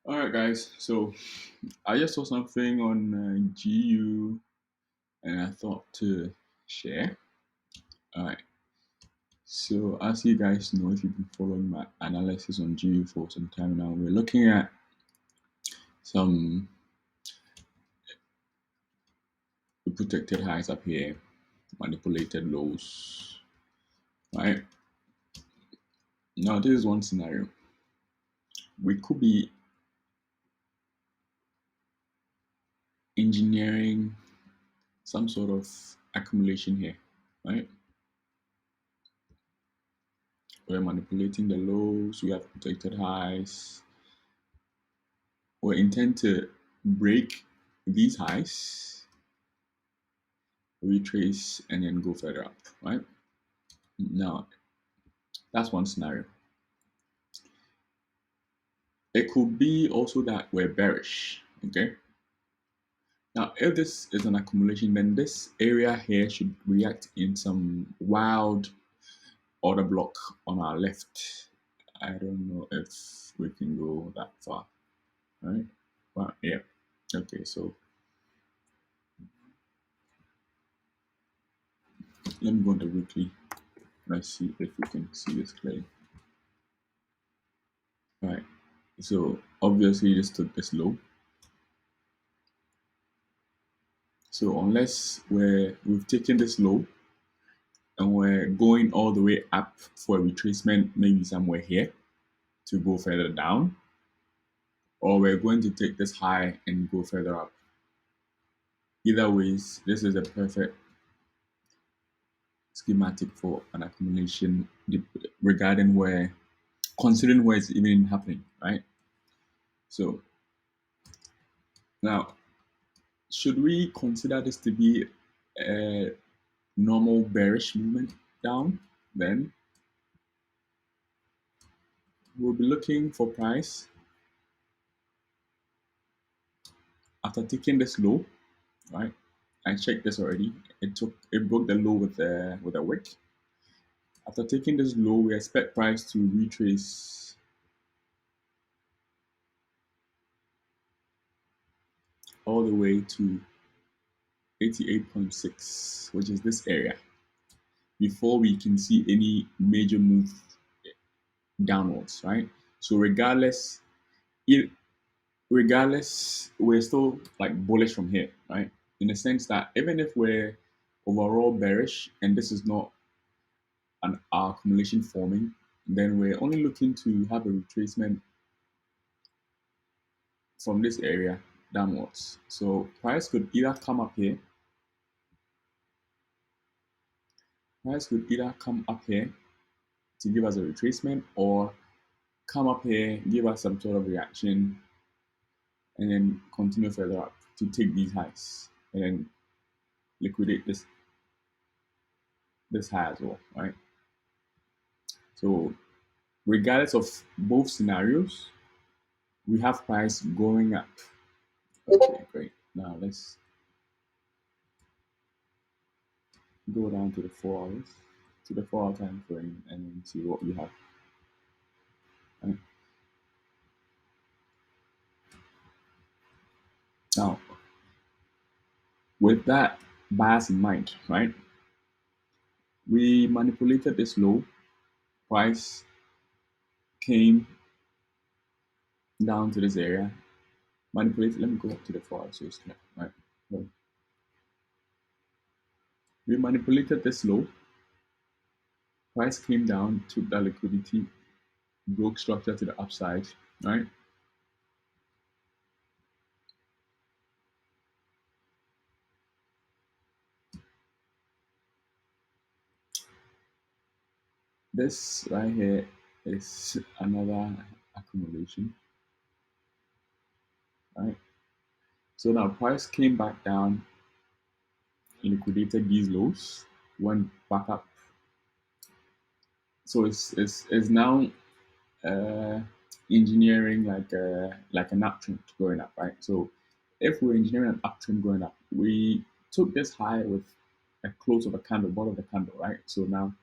All right, guys. So I just saw something on GU, and I thought to share. All right. So as you guys know, if you've been following my analysis on GU for some time now, we're looking at some protected highs up here, manipulated lows. Right. Now this is one scenario. We could be engineering some sort of accumulation here, right? We're manipulating the lows. We have protected highs. We intend to break these highs, retrace, and then go further up, right? Now, that's one scenario. It could be also that we're bearish, okay? Now, if this is an accumulation, then this area here should react in some wild order block on our left. I don't know if we can go that far, right? But yeah, okay, so let me go to weekly. Let's see if we can see this clearly. Right. So obviously this took this low. So unless we've taken this low and we're going all the way up for a retracement, maybe somewhere here to go further down, or we're going to take this high and go further up. Either ways, this is a perfect schematic for an accumulation regarding where, considering where it's even happening, right? So now, should we consider this to be a normal bearish movement down? Then we'll be looking for price after taking this low, right? I checked this already. It broke the low with a wick. After taking this low, we expect price to retrace all the way to 88.6, which is this area, before we can see any major move downwards, right? So it, regardless, we're still like bullish from here, right? In the sense that even if we're overall bearish and this is not an accumulation forming, then we're only looking to have a retracement from this area downwards. So price could either come up here, price could either come up here to give us a retracement or come up here, give us some sort of reaction, and then continue further up to take these highs and then liquidate this high as well, right? So regardless of both scenarios, we have price going up. Okay, great. Now let's go down to the 4 hours, to the 4 hour time frame, and then see what we have. Right? Now, with that bias in mind, right? We manipulated this low, price came down to this area, manipulated. Let me go up to the 4 hours so it's clear, right? So we manipulated this low, price came down, took that liquidity, broke structure to the upside, right? This right here is another accumulation, right? So now price came back down, liquidated these lows, went back up. So it's now uh, engineering like an uptrend going up, right? So if we're engineering an uptrend going up, we took this high with a close of a candle, bottom of the candle, right? So now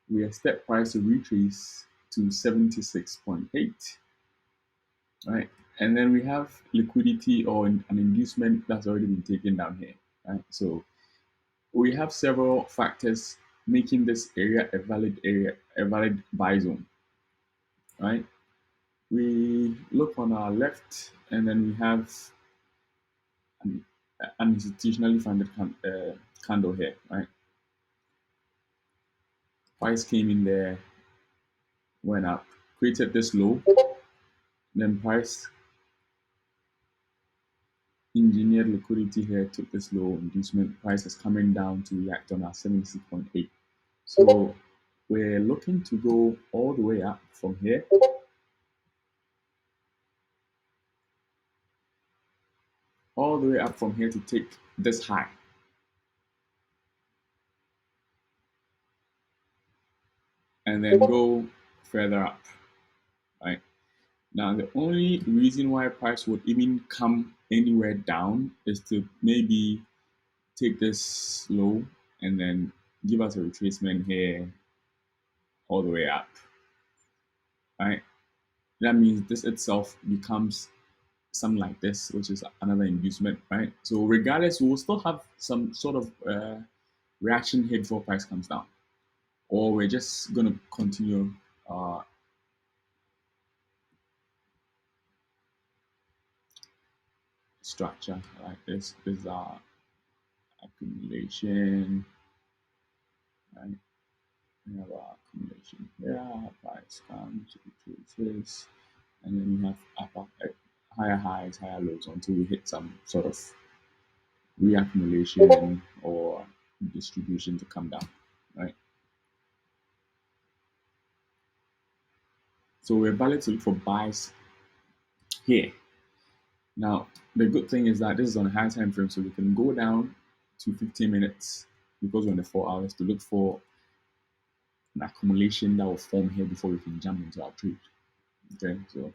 we expect price to retrace to 76.8, right? And then we have liquidity or an inducement that's already been taken down here, right? So we have several factors making this area, a valid buy zone, right? We look on our left, and then we have an, an institutionally funded candle here, right? Price came in there, went up, created this low, then price engineered liquidity here, took this low inducement. Price is coming down to react on our 76.8. So we're looking to go all the way up from here, all the way up from here to take this high. And then go further up, right? Now, the only reason why price would even come anywhere down is to maybe take this low and then give us a retracement here all the way up, right? That means this itself becomes something like this, which is another inducement, right? So regardless, we will still have some sort of reaction here before price comes down, or we're just going to continue structure like this. This is our accumulation, right? We have our accumulation here, price comes, retraces, and then we have higher highs, higher lows until we hit some sort of reaccumulation or distribution to come down, right? So we're valid to look for buys here. Now, the good thing is that this is on a high time frame, so we can go down to 15 minutes because we're on the 4 hours to look for an accumulation that will form here before we can jump into our trade. Okay, so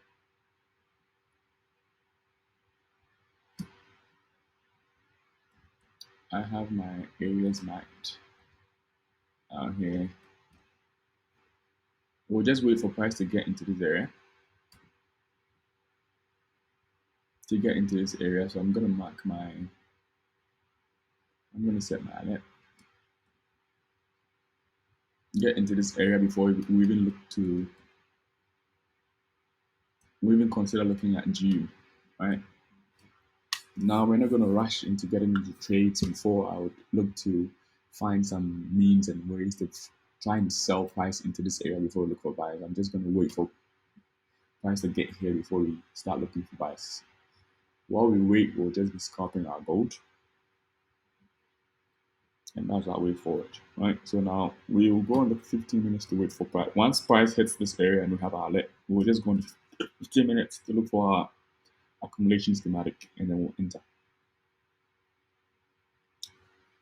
I have my areas marked out here. We'll just wait for price to get into this area. So I'm gonna mark I'm gonna set my alert. Get into this area before we even we even consider looking at GU, right? Now we're not gonna rush into getting into trades before I would look to find some means and ways to try and sell price into this area before we look for buys. I'm just gonna wait for price to get here before we start looking for buys. While we wait, we'll just be scalping our gold. And that's our way forward, right? So now we will go on the 15 minutes to wait for price. Once price hits this area and we have our alert, we'll just go on the 15 minutes to look for our accumulation schematic and then we'll enter.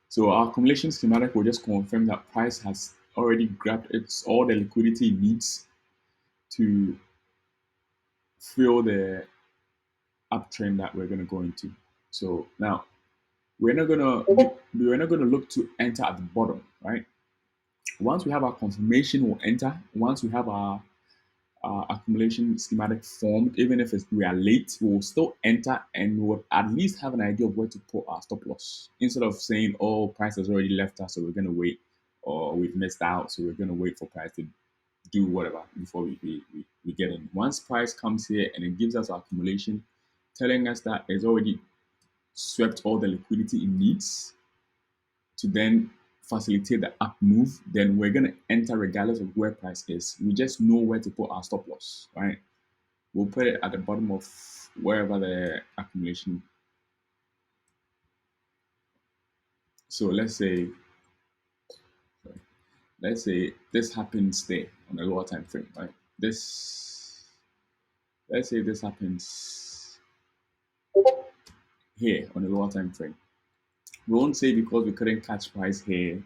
So our accumulation schematic will just confirm that price has already grabbed all the liquidity it needs to fill the uptrend that we're going to go into. So now we're not gonna look to enter at the bottom, right? Once we have our confirmation, we'll enter. Once we have our accumulation schematic formed, even if we are late, we'll still enter and we'll at least have an idea of where to put our stop loss instead of saying, oh, price has already left us, so we're going to wait, or we've missed out, so we're going to wait for price to do whatever before we get in. Once price comes here and it gives us our accumulation, telling us that it's already swept all the liquidity it needs to then facilitate the up move, then we're going to enter regardless of where price is. We just know where to put our stop loss, right? We'll put it at the bottom of wherever the accumulation. So let's say this happens there on a lower time frame, right? Let's say this happens here on a lower time frame. We won't say because we couldn't catch price here,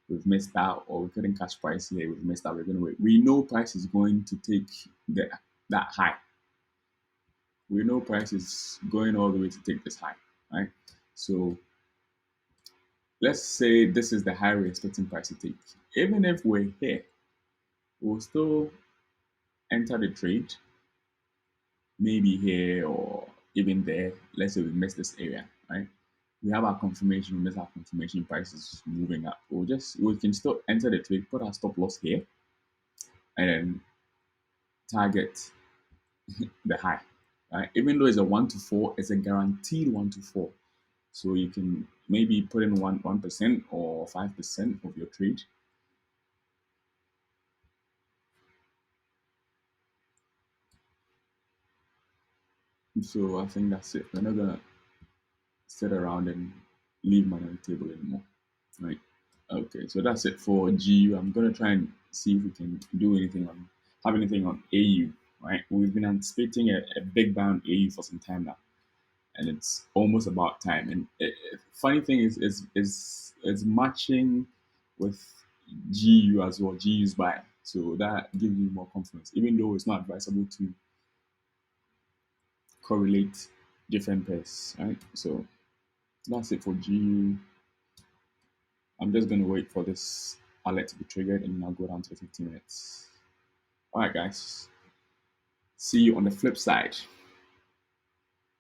we've missed out, or we couldn't catch price here, we've missed out, we're going to wait. We know price is going to take that high. We know price is going all the way to take this high, right? So let's say this is the high we're expecting price to take. Even if we're here, we'll still enter the trade maybe here or even there. Let's say we miss this area, right? We have our confirmation, we miss our confirmation prices moving up. We can still enter the trade, put our stop loss here, and then target the high. Right? Even though it's a 1 to 4, it's a guaranteed 1 to 4. So you can maybe put in 1% or 5% of your trade. So I think that's it. We're not gonna sit around and leave money on the table anymore. Right. Okay, so that's it for GU. I'm gonna try and see if we can do anything on have anything on AU. Right. We've been anticipating a big bound AU for some time now, and it's almost about time. And funny thing is matching with GU as well. GU's buy, so that gives you more confidence, even though it's not advisable to correlate different pairs. Right. So that's it for GU. I'm just going to wait for this alert to be triggered and I'll go down to 15 minutes. All right, guys. See you on the flip side.